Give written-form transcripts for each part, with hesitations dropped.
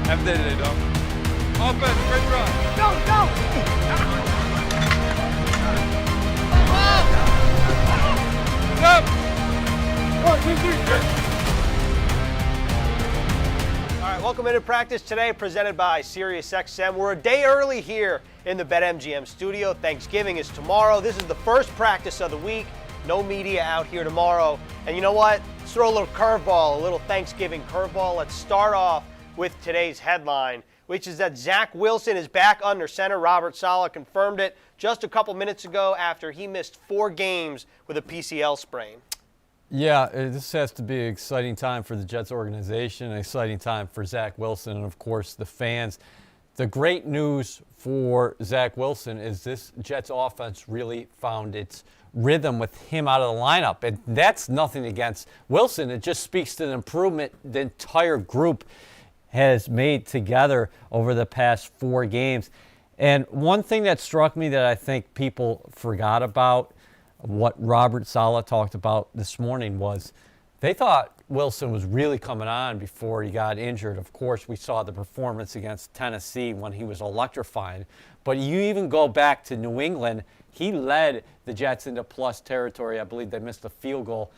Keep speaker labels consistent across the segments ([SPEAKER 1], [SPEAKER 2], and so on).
[SPEAKER 1] Have a day today, dog. Offense, great run.
[SPEAKER 2] Go, go!
[SPEAKER 1] Up!
[SPEAKER 2] 1, 2, 3.
[SPEAKER 3] All right, welcome into practice today, presented by SiriusXM. We're a day early here in the BetMGM studio. Thanksgiving is tomorrow. This is the first practice of the week. No media out here tomorrow. And you know what? Let's throw a little curveball, a little Thanksgiving curveball. Let's start off with today's headline, which is that Zach Wilson is back under center. Robert Saleh confirmed it just a couple minutes ago after he missed 4 games with a PCL sprain.
[SPEAKER 4] Yeah, this has to be an exciting time for the Jets organization, an exciting time for Zach Wilson, and of course the fans. The great news for Zach Wilson is this Jets offense really found its rhythm with him out of the lineup. And that's nothing against Wilson. It just speaks to the improvement the entire group has made together over the past 4 games. And one thing that struck me that I think people forgot about, what Robert Saleh talked about this morning, was they thought Wilson was really coming on before he got injured. Of course, we saw the performance against Tennessee when he was electrifying. But you even go back to New England, he led the Jets into plus territory. I believe they missed a field goal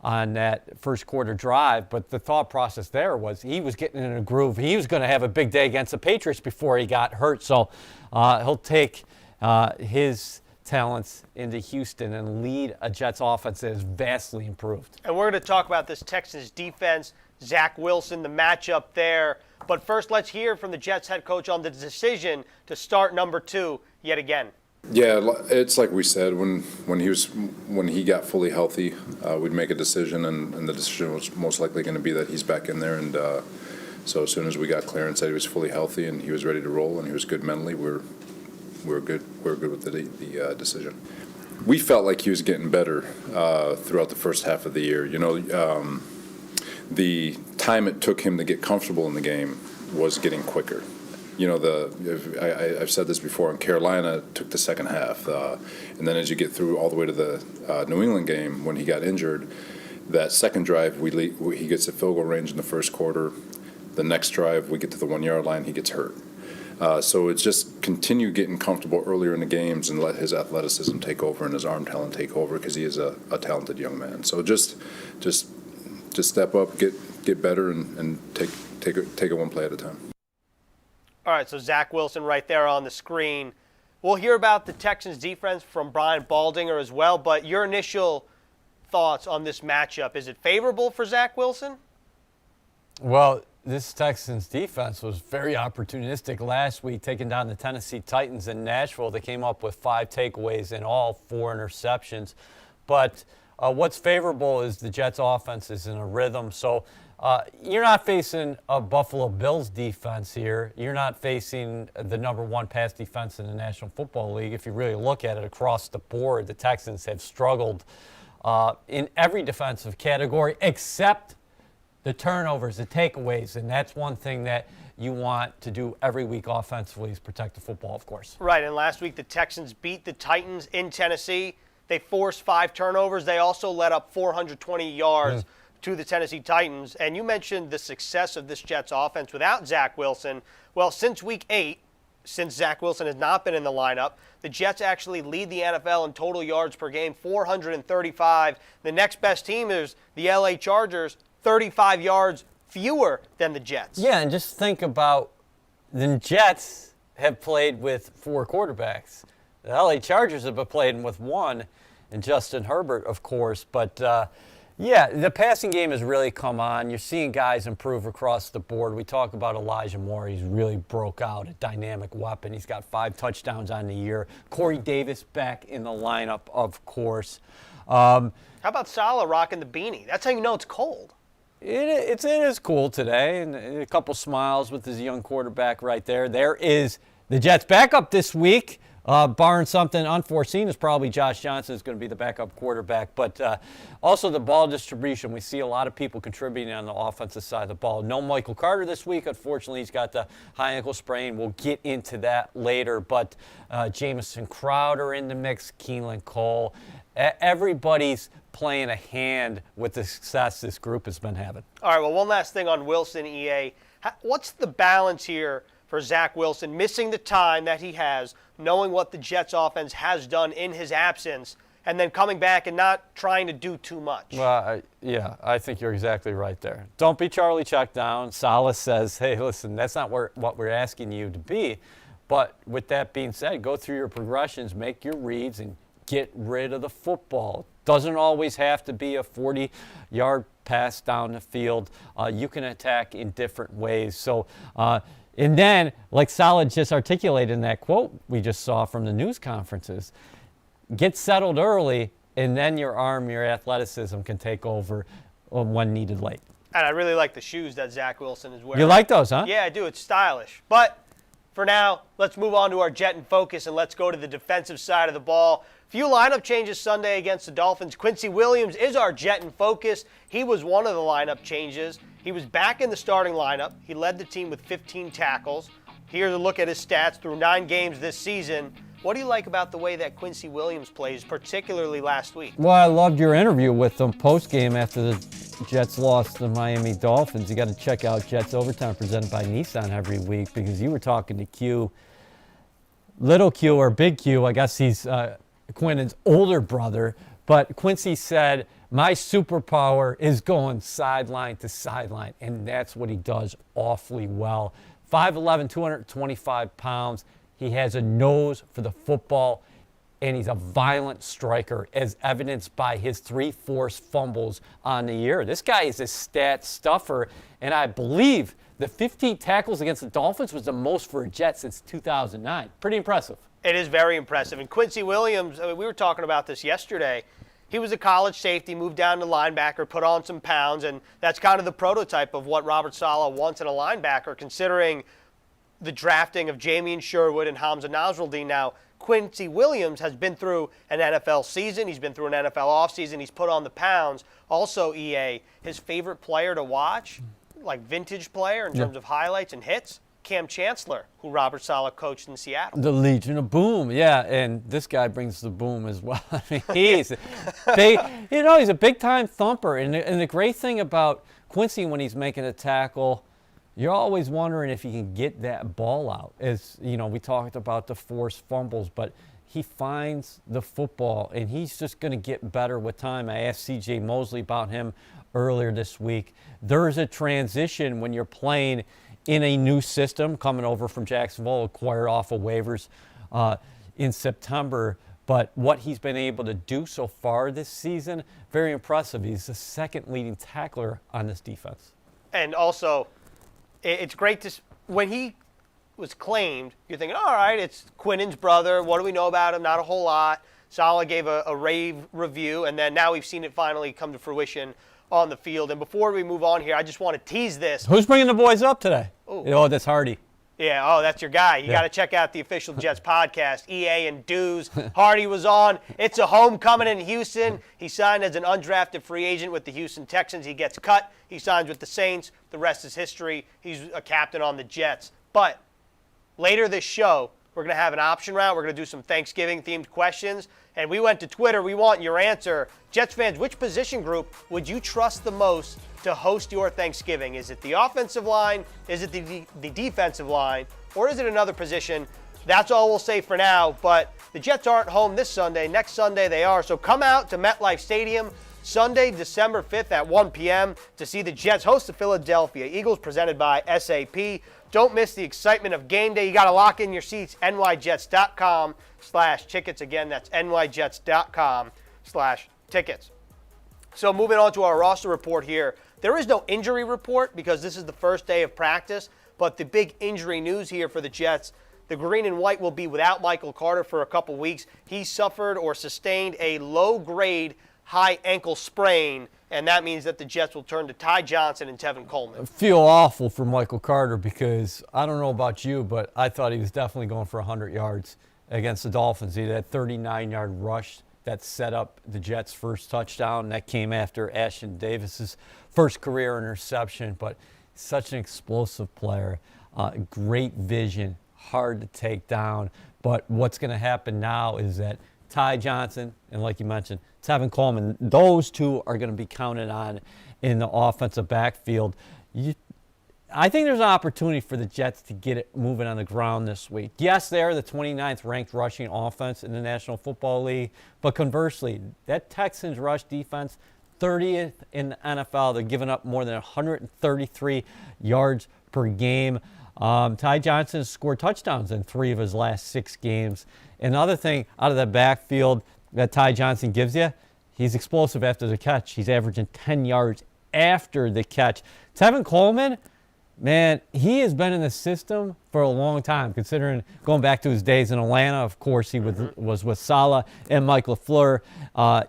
[SPEAKER 4] on that first quarter drive, but the thought process there was he was getting in a groove. He was going to have a big day against the Patriots before he got hurt, so he'll take his talents into Houston and lead a Jets offense that is vastly improved.
[SPEAKER 3] And we're going to talk about this Texans defense, Zach Wilson, the matchup there. But first, let's hear from the Jets head coach on the decision to start number 2 yet again.
[SPEAKER 5] Yeah, it's like we said, when he got fully healthy, we'd make a decision, and the decision was most likely going to be that he's back in there. And so as soon as we got clearance that he was fully healthy and he was ready to roll and he was good mentally, we were good. We were good with the decision. We felt like he was getting better throughout the first half of the year. You know, the time it took him to get comfortable in the game was getting quicker. You know, I've said this before, in Carolina, it took the second half. And then as you get through all the way to the New England game, when he got injured, that second drive, he gets a field goal range in the first quarter. The next drive, we get to the 1-yard line, he gets hurt. So it's just continue getting comfortable earlier in the games and let his athleticism take over and his arm talent take over, because he is a talented young man. So just step up, get better, and take it one play at a time.
[SPEAKER 3] All right, so Zach Wilson right there on the screen. We'll hear about the Texans defense from Brian Baldinger as well, but your initial thoughts on this matchup, is it favorable for Zach Wilson?
[SPEAKER 4] Well, this Texans defense was very opportunistic last week, taking down the Tennessee Titans in Nashville. They came up with 5 takeaways and all 4 interceptions. But what's favorable is the Jets offense is in a rhythm. So you're not facing a Buffalo Bills defense here. You're not facing the number 1 pass defense in the National Football League. If you really look at it across the board, the Texans have struggled in every defensive category except the turnovers, the takeaways, and that's one thing that you want to do every week offensively, is protect the football, of course.
[SPEAKER 3] Right, and last week the Texans beat the Titans in Tennessee. They forced 5 turnovers. They also let up 420 yards to the Tennessee Titans. And you mentioned the success of this Jets offense without Zach Wilson. Well, since week 8, since Zach Wilson has not been in the lineup, the Jets actually lead the NFL in total yards per game, 435. The next best team is the LA Chargers, 35 yards fewer than the Jets.
[SPEAKER 4] Yeah, and just think about the Jets have played with 4 quarterbacks. The LA Chargers have been playing with 1, and Justin Herbert, of course. But, yeah, the passing game has really come on. You're seeing guys improve across the board. We talk about Elijah Moore. He's really broke out, a dynamic weapon. He's got 5 touchdowns on the year. Corey Davis back in the lineup, of course.
[SPEAKER 3] How about Saleh rocking the beanie? That's how you know it's cold.
[SPEAKER 4] It is cool today, and a couple smiles with his young quarterback right there. There is the Jets' backup this week. Barring something unforeseen, is probably Josh Johnson is going to be the backup quarterback. But also the ball distribution. We see a lot of people contributing on the offensive side of the ball. No Michael Carter this week. Unfortunately, he's got the high ankle sprain. We'll get into that later. But Jamison Crowder in the mix, Keelan Cole. Everybody's playing a hand with the success this group has been having.
[SPEAKER 3] All right, well, one last thing on Wilson, EA. What's the balance here for Zach Wilson, missing the time that he has, knowing what the Jets offense has done in his absence, and then coming back and not trying to do too much?
[SPEAKER 4] Well, I think you're exactly right there. Don't be Charlie check down. Salas says, hey, listen, that's not what we're asking you to be. But with that being said, go through your progressions, make your reads, and get rid of the football. Doesn't always have to be a 40-yard pass down the field. You can attack in different ways. So, and then, like Salah just articulated in that quote we just saw from the news conferences, get settled early, and then your arm, your athleticism can take over when needed late.
[SPEAKER 3] And I really like the shoes that Zach Wilson is wearing.
[SPEAKER 4] You like those, huh?
[SPEAKER 3] Yeah, I do. It's stylish. But for now, let's move on to our Jet in Focus, and let's go to the defensive side of the ball. Few lineup changes Sunday against the Dolphins. Quincy Williams is our Jet in Focus. He was one of the lineup changes. He was back in the starting lineup. He led the team with 15 tackles. Here's a look at his stats through 9 games this season. What do you like about the way that Quincy Williams plays, particularly last week?
[SPEAKER 4] Well, I loved your interview with him post-game after the Jets lost to the Miami Dolphins. You got to check out Jets Overtime presented by Nissan every week, because you were talking to Q, little Q or big Q. I guess he's Quinn's older brother. But Quincy said, my superpower is going sideline to sideline, and that's what he does awfully well. 5'11", 225 pounds. He has a nose for the football, and he's a violent striker, as evidenced by his 3 forced fumbles on the year. This guy is a stat stuffer, and I believe the 15 tackles against the Dolphins was the most for a Jet since 2009. Pretty impressive.
[SPEAKER 3] It is very impressive. And Quincy Williams, I mean, we were talking about this yesterday. He was a college safety, moved down to linebacker, put on some pounds, and that's kind of the prototype of what Robert Saleh wants in a linebacker, considering the drafting of Jamien Sherwood and Hamza Nasruddin. Now, Quincy Williams has been through an NFL season. He's been through an NFL offseason. He's put on the pounds. Also, EA, his favorite player to watch, like vintage player in terms of highlights and hits, Cam Chancellor, who Robert Saleh coached in Seattle.
[SPEAKER 4] The Legion of Boom, yeah, and this guy brings the boom as well. I mean, he's big, he's a big-time thumper, and the great thing about Quincy when he's making a tackle, you're always wondering if he can get that ball out. As we talked about the forced fumbles, but he finds the football, and he's just going to get better with time. I asked C.J. Mosley about him earlier this week. There's a transition when you're playing in a new system, coming over from Jacksonville, acquired off of waivers in September. But what he's been able to do so far this season, very impressive. He's the second leading tackler on this defense.
[SPEAKER 3] And also, it's great to, when he was claimed, you're thinking, all right, it's Quinn's brother. What do we know about him? Not a whole lot. Saleh gave a rave review, and then now we've seen it finally come to fruition on the field. And before we move on here, I just want to tease this.
[SPEAKER 4] Who's bringing the boys up today?
[SPEAKER 3] Ooh.
[SPEAKER 4] Oh, that's Hardy.
[SPEAKER 3] Yeah, that's your guy. You got to check out the official Jets podcast, EA and Dues. Hardy was on. It's a homecoming in Houston. He signed as an undrafted free agent with the Houston Texans. He gets cut. He signs with the Saints. The rest is history. He's a captain on the Jets. But later this show, we're going to have an option round. We're going to do some Thanksgiving-themed questions. And we went to Twitter. We want your answer. Jets fans, which position group would you trust the most to host your Thanksgiving? Is it the offensive line? Is it the defensive line? Or is it another position? That's all we'll say for now. But the Jets aren't home this Sunday. Next Sunday they are. So come out to MetLife Stadium Sunday, December 5th at 1 p.m. to see the Jets host the Philadelphia Eagles, presented by SAP. Don't miss the excitement of game day. You got to lock in your seats, nyjets.com/tickets. Again, that's nyjets.com/tickets. So moving on to our roster report here. There is no injury report because this is the first day of practice, but the big injury news here for the Jets, the green and white will be without Michael Carter for a couple weeks. He suffered or sustained a low-grade high ankle sprain, and that means that the Jets will turn to Ty Johnson and Tevin Coleman.
[SPEAKER 4] I feel awful for Michael Carter because I don't know about you, but I thought he was definitely going for 100 yards against the Dolphins. He had that 39-yard rush that set up the Jets' first touchdown. That came after Ashton Davis's first career interception, but such an explosive player, great vision, hard to take down. But what's going to happen now is that Ty Johnson and, like you mentioned, Tevin Coleman, those two are going to be counted on in the offensive backfield. I think there's an opportunity for the Jets to get it moving on the ground this week. Yes, they're the 29th ranked rushing offense in the National Football League, but conversely, that Texans rush defense, 30th in the NFL. They're giving up more than 133 yards per game. Ty Johnson has scored touchdowns in 3 of his last 6 games. Another thing out of the backfield that Ty Johnson gives you, he's explosive after the catch. He's averaging 10 yards after the catch. Tevin Coleman, man, he has been in the system for a long time, considering going back to his days in Atlanta. Of course, he was with Saleh and Mike LaFleur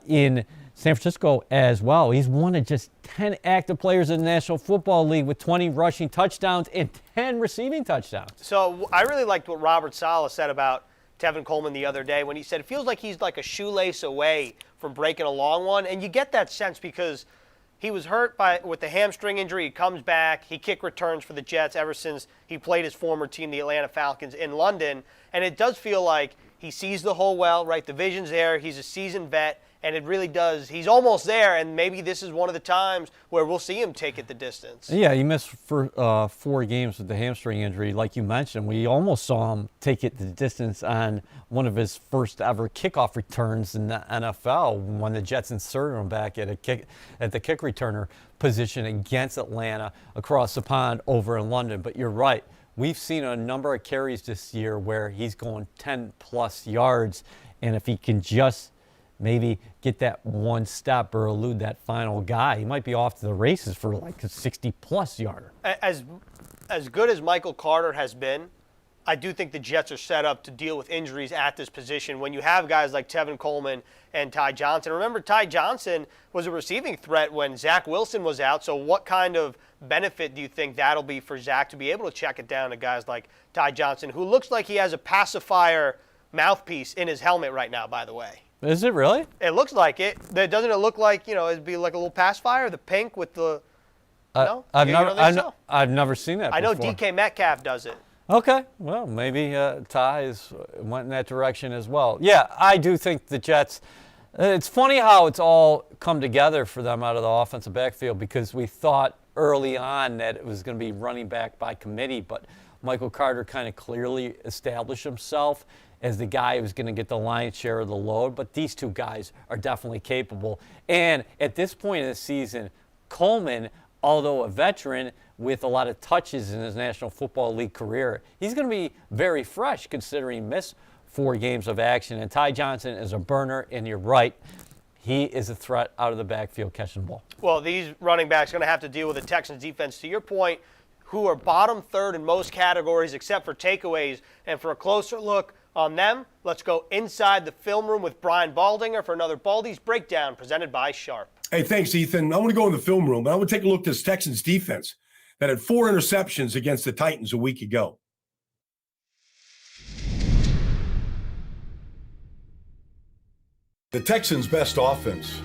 [SPEAKER 4] in San Francisco as well. He's one of just 10 active players in the National Football League with 20 rushing touchdowns and 10 receiving touchdowns.
[SPEAKER 3] So I really liked what Robert Saleh said about Tevin Coleman the other day when he said it feels like he's like a shoelace away from breaking a long one. And you get that sense because he was hurt with the hamstring injury. He comes back. He kick returns for the Jets ever since he played his former team, the Atlanta Falcons, in London. And it does feel like he sees the hole well, right? The vision's there. He's a seasoned vet. And it really does. He's almost there, and maybe this is one of the times where we'll see him take it the distance.
[SPEAKER 4] Yeah, he missed for 4 games with the hamstring injury. Like you mentioned, we almost saw him take it the distance on one of his first ever kickoff returns in the NFL when the Jets inserted him back at the kick returner position against Atlanta across the pond over in London. But you're right. We've seen a number of carries this year where he's going 10-plus yards, and if he can just maybe get that one step or elude that final guy, he might be off to the races for like a 60-plus yarder.
[SPEAKER 3] As good as Michael Carter has been, I do think the Jets are set up to deal with injuries at this position when you have guys like Tevin Coleman and Ty Johnson. Remember, Ty Johnson was a receiving threat when Zach Wilson was out, so what kind of benefit do you think that'll be for Zach to be able to check it down to guys like Ty Johnson, who looks like he has a pacifier mouthpiece in his helmet right now, by the way?
[SPEAKER 4] Is it really?
[SPEAKER 3] It looks like it. Doesn't it look like, it'd be like a little pacifier, the pink with the, no?
[SPEAKER 4] I've never seen that before.
[SPEAKER 3] I know DK Metcalf does it.
[SPEAKER 4] Okay, well, maybe Ty went in that direction as well. Yeah, I do think the Jets, it's funny how it's all come together for them out of the offensive backfield, because we thought early on that it was going to be running back by committee, but Michael Carter kind of clearly established himself as the guy who's going to get the lion's share of the load. But these two guys are definitely capable. And at this point in the season, Coleman, although a veteran with a lot of touches in his National Football League career, he's going to be very fresh considering he missed 4 games of action. And Ty Johnson is a burner, and you're right, he is a threat out of the backfield catching the ball. Well,
[SPEAKER 3] these running backs are going to have to deal with the Texans defense, to your point, who are bottom third in most categories except for takeaways. And for a closer look on them, let's go inside the film room with Brian Baldinger for another Baldy's Breakdown presented by Sharp.
[SPEAKER 2] Hey, thanks, Ethan. I want to go in the film room, but I want to take a look at this Texans defense that had 4 interceptions against the Titans a week ago. The Texans' best offense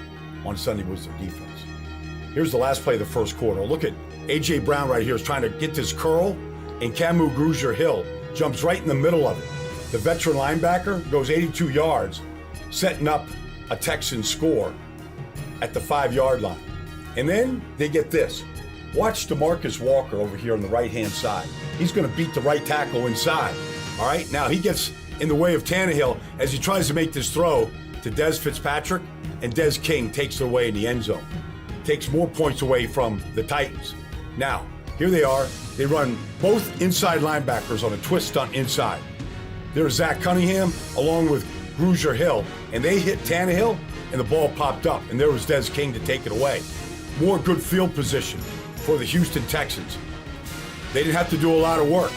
[SPEAKER 2] on Sunday was their defense. Here's the last play of the first quarter. Look at A.J. Brown right here is trying to get this curl, and Camu Grugier-Hill jumps right in the middle of it. The veteran linebacker goes 82 yards, setting up a Texan score at the 5-yard line. And then they get this. Watch DeMarcus Walker over here on the right-hand side. He's going to beat the right tackle inside. All right, now he gets in the way of Tannehill as he tries to make this throw to Dez Fitzpatrick, and Des King takes it away in the end zone. Takes more points away from the Titans. Now, here they are. They run both inside linebackers on a twist stunt inside. There's Zach Cunningham along with Grugier-Hill, and they hit Tannehill, and the ball popped up, and there was Des King to take it away. More good field position for the Houston Texans. They didn't have to do a lot of work,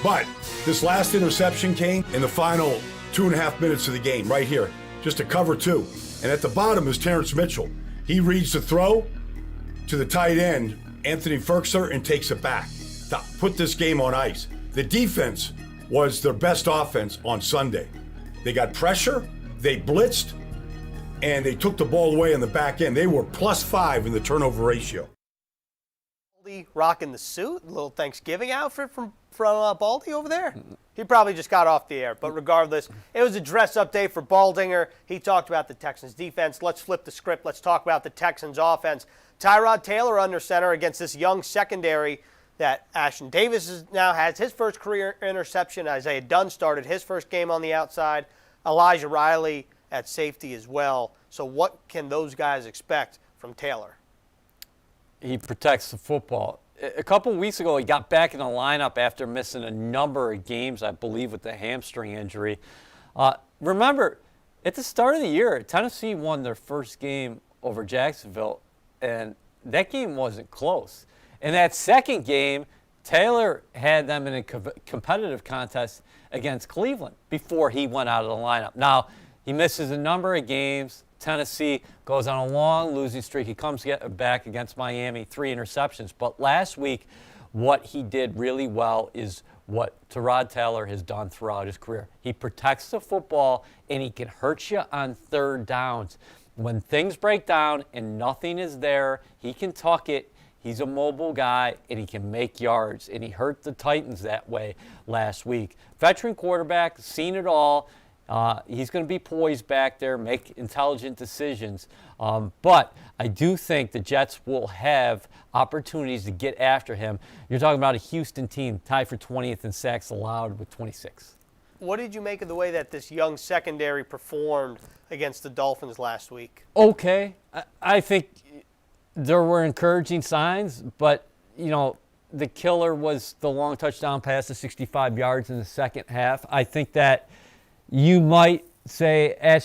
[SPEAKER 2] but this last interception came in the final 2.5 minutes of the game, right here, just a cover 2. And at the bottom is Terrence Mitchell. He reads the throw to the tight end, Anthony Ferkser, and takes it back to put this game on ice. The defense was their best offense on Sunday. They got pressure, they blitzed, and they took the ball away in the back end. They were +5 in the turnover ratio.
[SPEAKER 3] Baldy rocking the suit, a little Thanksgiving outfit from Baldy over there. He probably just got off the air, but regardless, it was a dress-up day for Baldinger. He talked about the Texans defense. Let's flip the script. Let's talk about the Texans offense. Tyrod Taylor under center against this young secondary that Ashton Davis now has his first career interception. Isaiah Dunn started his first game on the outside. Elijah Riley at safety as well. So what can those guys expect from Taylor?
[SPEAKER 4] He protects the football. A couple weeks ago, he got back in the lineup after missing a number of games, I believe, with the hamstring injury. Remember, at the start of the year, Tennessee won their first game over Jacksonville, and that game wasn't close. In that second game, Taylor had them in a competitive contest against Cleveland before he went out of the lineup. Now, he misses a number of games. Tennessee goes on a long losing streak. He comes back against Miami, 3 interceptions. But last week, what he did really well is what Tyrod Taylor has done throughout his career. He protects the football, and he can hurt you on third downs. When things break down and nothing is there, he can tuck it. He's a mobile guy, and he can make yards. And he hurt the Titans that way last week. Veteran quarterback, seen it all. He's going to be poised back there, make intelligent decisions. But I do think the Jets will have opportunities to get after him. You're talking about a Houston team tied for 20th in sacks allowed with 26.
[SPEAKER 3] What did you make of the way that this young secondary performed against the Dolphins last week?
[SPEAKER 4] Okay. I think there were encouraging signs, but, you know, the killer was the long touchdown pass to 65 yards in the second half. I think that you might say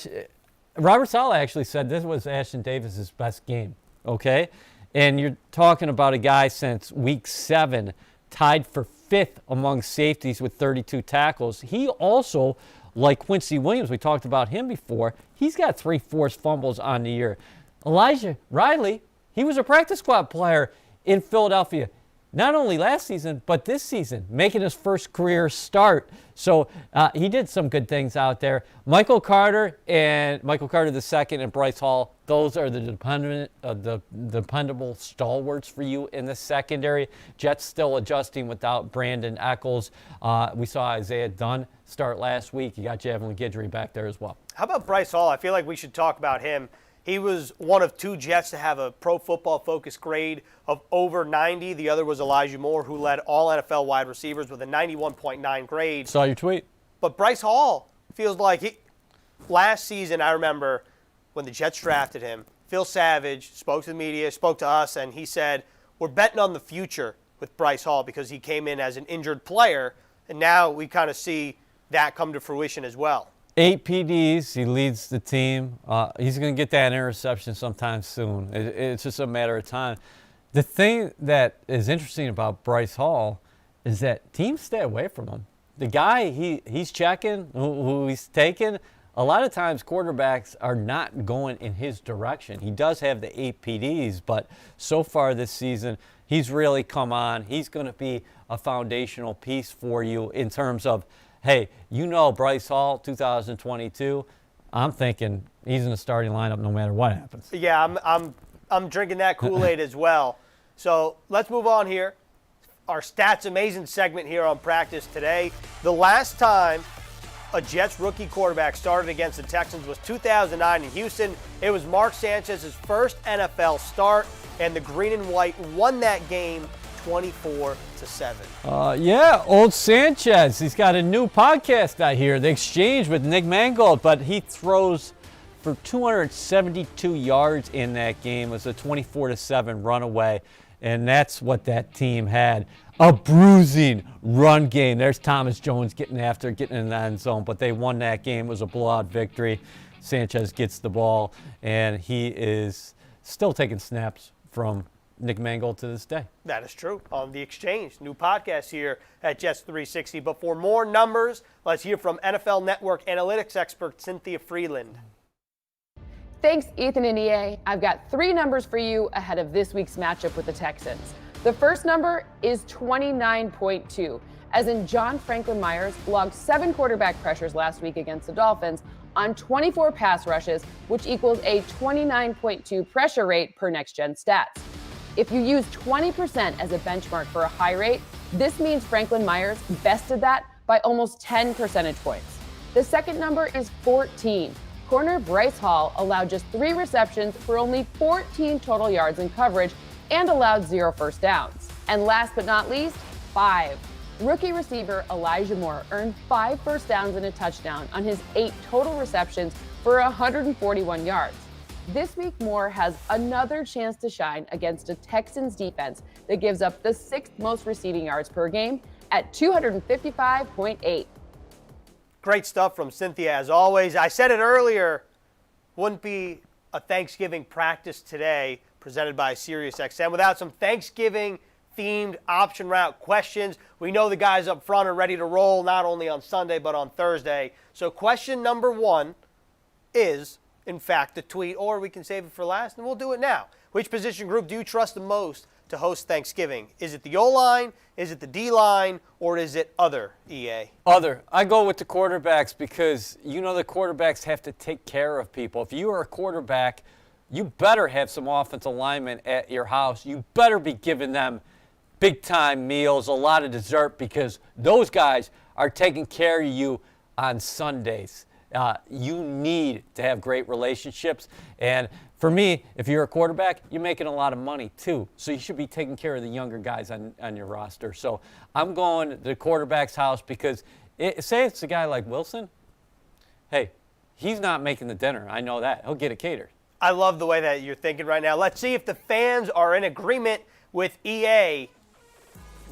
[SPEAKER 4] Robert Saleh actually said this was Ashton Davis' best game, okay? And you're talking about a guy since week 7 tied for 5th among safeties with 32 tackles. He also, like Quincy Williams, we talked about him before, he's got 3 forced fumbles on the year. Elijah Riley, he was a practice squad player in Philadelphia. Not only last season, but this season, making his first career start. So he did some good things out there. Michael Carter II and Bryce Hall, those are the dependable stalwarts for you in the secondary. Jets still adjusting without Brandon Echols. We saw Isaiah Dunn start last week. You got Javelin Guidry back there as well.
[SPEAKER 3] How about Bryce Hall? I feel like we should talk about him. He was one of 2 Jets to have a Pro Football Focus grade of over 90. The other was Elijah Moore, who led all NFL wide receivers with a 91.9 grade.
[SPEAKER 4] Saw your tweet.
[SPEAKER 3] But Bryce Hall feels like last season, I remember when the Jets drafted him, Phil Savage spoke to the media, spoke to us, and he said, we're betting on the future with Bryce Hall because he came in as an injured player, and now we kind of see that come to fruition as well.
[SPEAKER 4] 8 PDs, he leads the team. He's going to get that interception sometime soon. It's just a matter of time. The thing that is interesting about Bryce Hall is that teams stay away from him. The guy he's checking, who he's taking, a lot of times quarterbacks are not going in his direction. He does have the 8 PDs, but so far this season, he's really come on. He's going to be a foundational piece for you in terms of, hey, you know Bryce Hall, 2022, I'm thinking he's in the starting lineup no matter what happens.
[SPEAKER 3] Yeah, I'm drinking that Kool-Aid as well. So let's move on here. Our Stats Amazing segment here on Practice Today. The last time a Jets rookie quarterback started against the Texans was 2009 in Houston. It was Mark Sanchez's first NFL start, and the Green and White won that game 24-7.
[SPEAKER 4] Yeah, old Sanchez. He's got a new podcast out here, The Exchange with Nick Mangold, but he throws for 272 yards in that game. It was a 24-7 runaway, and that's what that team had. A bruising run game. There's Thomas Jones getting in the end zone, but they won that game. It was a blowout victory. Sanchez gets the ball, and he is still taking snaps from Nick Mangold to this day.
[SPEAKER 3] That is true. On The Exchange, new podcast here at Jets 360. But for more numbers, let's hear from NFL Network analytics expert Cynthia Freeland.
[SPEAKER 6] Thanks, Ethan and EA. I've got 3 numbers for you ahead of this week's matchup with the Texans. The first number is 29.2, as in John Franklin Myers logged 7 quarterback pressures last week against the Dolphins on 24 pass rushes, which equals a 29.2 pressure rate per Next Gen Stats. If you use 20% as a benchmark for a high rate, this means Franklin Myers bested that by almost 10 percentage points. The second number is 14. Corner Bryce Hall allowed just 3 receptions for only 14 total yards in coverage and allowed 0 first downs. And last but not least, 5. Rookie receiver Elijah Moore earned 5 first downs and a touchdown on his 8 total receptions for 141 yards. This week, Moore has another chance to shine against a Texans defense that gives up the 6th most receiving yards per game at 255.8.
[SPEAKER 3] Great stuff from Cynthia, as always. I said it earlier, wouldn't be a Thanksgiving practice today presented by SiriusXM without some Thanksgiving-themed option route questions. We know the guys up front are ready to roll, not only on Sunday but on Thursday. So question number 1 is, in fact, the tweet, or we can save it for last, and we'll do it now. Which position group do you trust the most to host Thanksgiving? Is it the O-line, is it the D-line, or is it other, EA?
[SPEAKER 4] Other. I go with the quarterbacks because the quarterbacks have to take care of people. If you are a quarterback, you better have some offensive linemen at your house. You better be giving them big-time meals, a lot of dessert, because those guys are taking care of you on Sundays. You need to have great relationships. And for me, if you're a quarterback, you're making a lot of money too. So you should be taking care of the younger guys on your roster. So I'm going to the quarterback's house because say it's a guy like Wilson. Hey, he's not making the dinner. I know that. He'll get it catered.
[SPEAKER 3] I love the way that you're thinking right now. Let's see if the fans are in agreement with EA.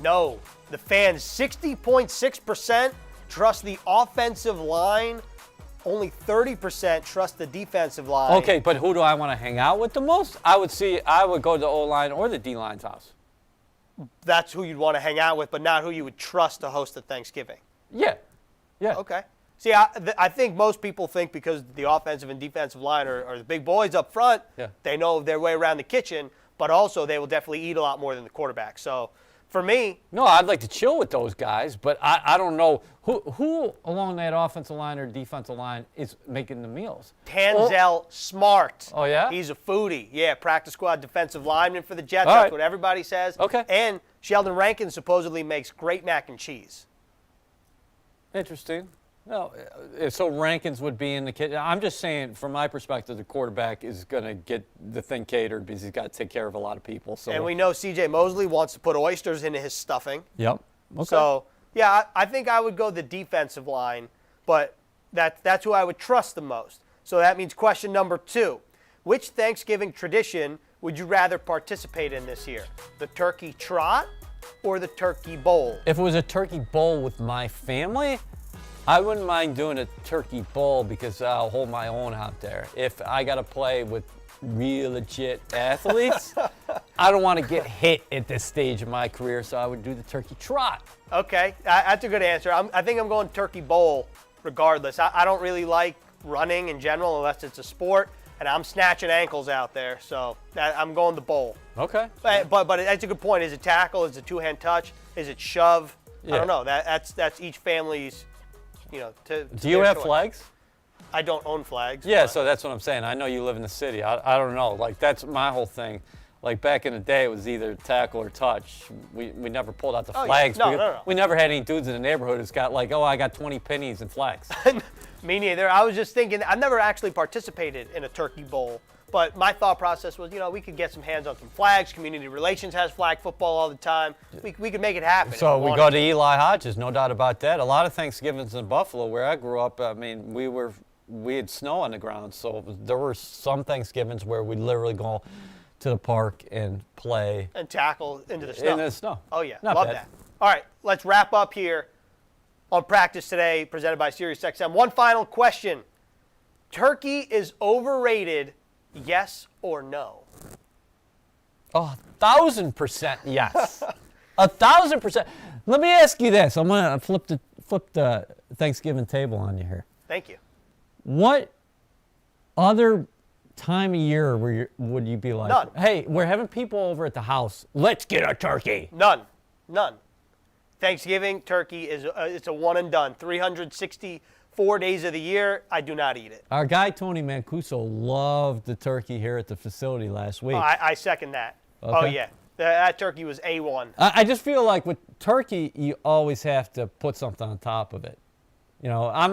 [SPEAKER 3] No. The fans, 60.6% trust the offensive line. Only 30% trust the defensive line.
[SPEAKER 4] Okay, but who do I want to hang out with the most? I would go to the O-line or the D-line's house.
[SPEAKER 3] That's who you'd want to hang out with, but not who you would trust to host a Thanksgiving.
[SPEAKER 4] Yeah.
[SPEAKER 3] Okay. See, I think most people think because the offensive and defensive line are the big boys up front, they know their way around the kitchen, but also they will definitely eat a lot more than the quarterback. So for me.
[SPEAKER 4] No, I'd like to chill with those guys, but I don't know who along that offensive line or defensive line is making the meals.
[SPEAKER 3] Tanzel Smart.
[SPEAKER 4] Oh, yeah?
[SPEAKER 3] He's a foodie. Yeah, practice squad defensive lineman for the Jets.
[SPEAKER 4] All
[SPEAKER 3] That's
[SPEAKER 4] right.
[SPEAKER 3] what everybody says.
[SPEAKER 4] Okay.
[SPEAKER 3] And Sheldon Rankin supposedly makes great mac and cheese.
[SPEAKER 4] Interesting. No, so Rankins would be in the kitchen. I'm just saying, from my perspective, the quarterback is going to get the thing catered because he's got to take care of a lot of people. So.
[SPEAKER 3] And we know C.J. Mosley wants to put oysters into his stuffing.
[SPEAKER 4] Yep. Okay.
[SPEAKER 3] So, yeah, I think I would go the defensive line, but that's who I would trust the most. So that means question number 2. Which Thanksgiving tradition would you rather participate in this year? The turkey trot or the turkey bowl?
[SPEAKER 4] If it was a turkey bowl with my family, I wouldn't mind doing a turkey bowl because I'll hold my own out there. If I got to play with real legit athletes, I don't want to get hit at this stage of my career, so I would do the turkey trot.
[SPEAKER 3] Okay, that's a good answer. I think I'm going turkey bowl regardless. I don't really like running in general unless it's a sport, and I'm snatching ankles out there, so I'm going the bowl.
[SPEAKER 4] Okay.
[SPEAKER 3] But that's a good point. Is it tackle? Is it two-hand touch? Is it shove?
[SPEAKER 4] Yeah.
[SPEAKER 3] I don't know. That's each family's, to
[SPEAKER 4] Do you have flags?
[SPEAKER 3] I don't own flags.
[SPEAKER 4] Yeah, so that's what I'm saying. I know you live in the city. I don't know. Like, that's my whole thing. Like, back in the day, it was either tackle or touch. We never pulled out the flags.
[SPEAKER 3] Yeah. No.
[SPEAKER 4] We never had any dudes in the neighborhood who's got like, I got 20 pennies and flags.
[SPEAKER 3] Me neither. I was just thinking, I've never actually participated in a turkey bowl, but my thought process was, we could get some hands on some flags. Community Relations has flag football all the time. We could make it happen.
[SPEAKER 4] So we go to Eli Hodges, no doubt about that. A lot of Thanksgivings in Buffalo, where I grew up, I mean, we had snow on the ground, so there were some Thanksgivings where we'd literally go to the park and play.
[SPEAKER 3] And tackle into the snow.
[SPEAKER 4] In the snow.
[SPEAKER 3] Oh, yeah.
[SPEAKER 4] Not
[SPEAKER 3] Love
[SPEAKER 4] bad.
[SPEAKER 3] that. All right, let's wrap up here on Practice Today, presented by SiriusXM. One final question. Turkey is overrated, yes or no?
[SPEAKER 4] 1,000% yes. 1,000%. Let me ask you this. I'm going to flip the Thanksgiving table on you here.
[SPEAKER 3] Thank you.
[SPEAKER 4] What other time of year would you be like,
[SPEAKER 3] None.
[SPEAKER 4] hey, we're having people over at the house. Let's get a turkey.
[SPEAKER 3] None. Thanksgiving turkey it's a one and done. 364 days of the year, I do not eat it.
[SPEAKER 4] Our guy Tony Mancuso loved the turkey here at the facility last week.
[SPEAKER 3] Oh, I second that.
[SPEAKER 4] Okay.
[SPEAKER 3] Oh, yeah. That turkey was A1.
[SPEAKER 4] I just feel like with turkey, you always have to put something on top of it. You know, I'm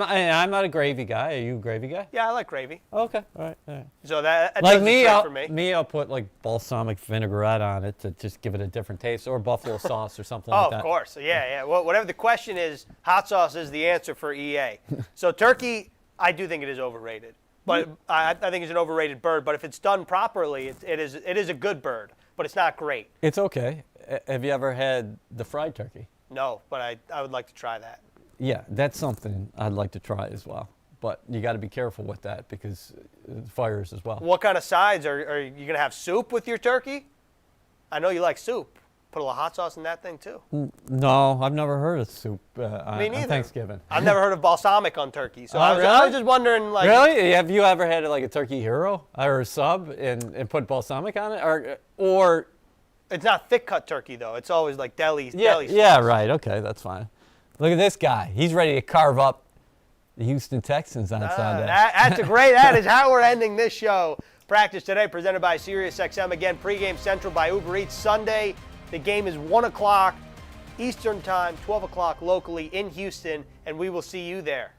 [SPEAKER 4] not a gravy guy. Are you a gravy guy?
[SPEAKER 3] Yeah, I like gravy.
[SPEAKER 4] Okay, all right.
[SPEAKER 3] So that
[SPEAKER 4] Like
[SPEAKER 3] does the
[SPEAKER 4] me,
[SPEAKER 3] trick for me.
[SPEAKER 4] I'll put like balsamic vinaigrette on it to just give it a different taste, or buffalo sauce or something
[SPEAKER 3] Oh,
[SPEAKER 4] like that.
[SPEAKER 3] of course. Yeah. Well, whatever the question is, hot sauce is the answer for EA. So turkey, I do think it is overrated. But I think it's an overrated bird. But if it's done properly, it is a good bird. But it's not great.
[SPEAKER 4] It's okay. Have you ever had the fried turkey?
[SPEAKER 3] No, but I would like to try that.
[SPEAKER 4] Yeah, that's something I'd like to try as well. But you got to be careful with that because fires as well.
[SPEAKER 3] What kind of sides? Are you going to have soup with your turkey? I know you like soup. Put a little hot sauce in that thing, too.
[SPEAKER 4] No, I've never heard of soup on
[SPEAKER 3] Me neither.
[SPEAKER 4] Thanksgiving.
[SPEAKER 3] I've never heard of balsamic on turkey. So
[SPEAKER 4] Oh,
[SPEAKER 3] I was
[SPEAKER 4] really?
[SPEAKER 3] just wondering, like.
[SPEAKER 4] Really? Have you ever had like a turkey hero or a sub and put balsamic on it? Or
[SPEAKER 3] It's not thick cut turkey, though. It's always like deli.
[SPEAKER 4] yeah, right. Okay, that's fine. Look at this guy. He's ready to carve up the Houston Texans on Sunday.
[SPEAKER 3] That is how we're ending this show. Practice today presented by SiriusXM. Again, pregame central by Uber Eats. Sunday, the game is 1 o'clock Eastern time, 12 o'clock locally in Houston, and we will see you there.